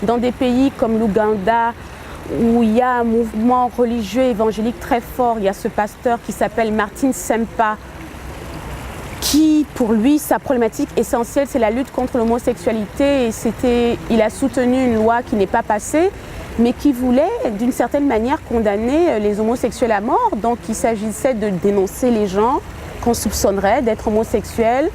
dans des pays comme l'Ouganda, où il y a un mouvement religieux évangélique très fort, il y a ce pasteur qui s'appelle Martin Sempa, qui, pour lui, sa problématique essentielle, c'est la lutte contre l'homosexualité. Et il a soutenu une loi qui n'est pas passée, mais qui voulait, d'une certaine manière, condamner les homosexuels à mort. Donc, il s'agissait de dénoncer les gens qu'on soupçonnerait d'être homosexuels.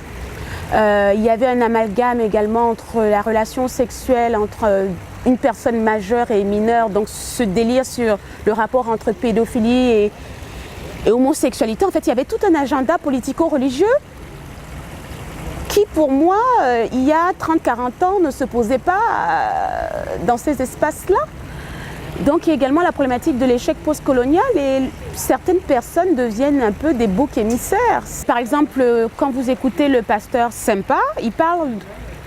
Il y avait un amalgame également entre la relation sexuelle entre une personne majeure et mineure, donc ce délire sur le rapport entre pédophilie et homosexualité. En fait, il y avait tout un agenda politico-religieux qui, pour moi, il y a 30-40 ans, ne se posait pas dans ces espaces-là. Donc, il y a également la problématique de l'échec postcolonial et certaines personnes deviennent un peu des boucs émissaires. Par exemple, quand vous écoutez le pasteur Sempa, il parle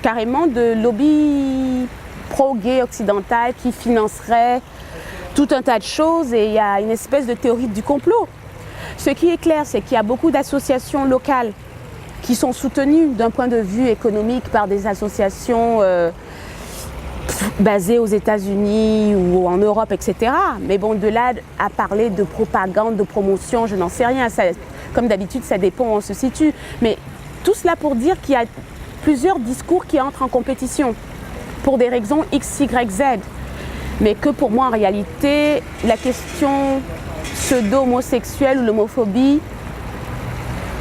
carrément de lobby pro-gay occidental qui financerait tout un tas de choses et il y a une espèce de théorie du complot. Ce qui est clair, c'est qu'il y a beaucoup d'associations locales qui sont soutenues d'un point de vue économique par des associations basées aux États-Unis ou en Europe, etc. Mais bon, de là à parler de propagande, de promotion, je n'en sais rien. Ça, comme d'habitude, ça dépend où on se situe. Mais tout cela pour dire qu'il y a plusieurs discours qui entrent en compétition pour des raisons X, Y, Z. Mais que pour moi, en réalité, la question pseudo-homosexuelle ou l'homophobie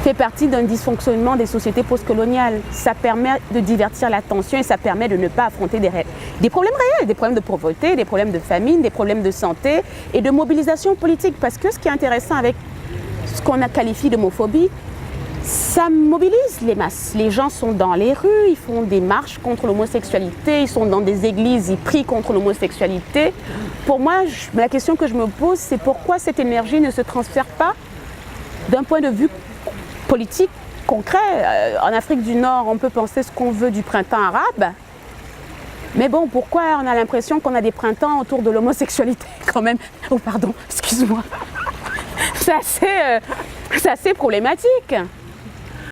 fait partie d'un dysfonctionnement des sociétés postcoloniales. Ça permet de divertir l'attention et ça permet de ne pas affronter des problèmes réels, des problèmes de pauvreté, des problèmes de famine, des problèmes de santé et de mobilisation politique. Parce que ce qui est intéressant avec ce qu'on a qualifié d'homophobie, ça mobilise les masses. Les gens sont dans les rues, ils font des marches contre l'homosexualité, ils sont dans des églises, ils prient contre l'homosexualité. Pour moi, la question que je me pose, c'est pourquoi cette énergie ne se transfère pas d'un point de vue politique concret. En Afrique du Nord, on peut penser ce qu'on veut du printemps arabe. Mais bon, pourquoi on a l'impression qu'on a des printemps autour de l'homosexualité quand même? Oh pardon, excuse-moi. C'est assez problématique.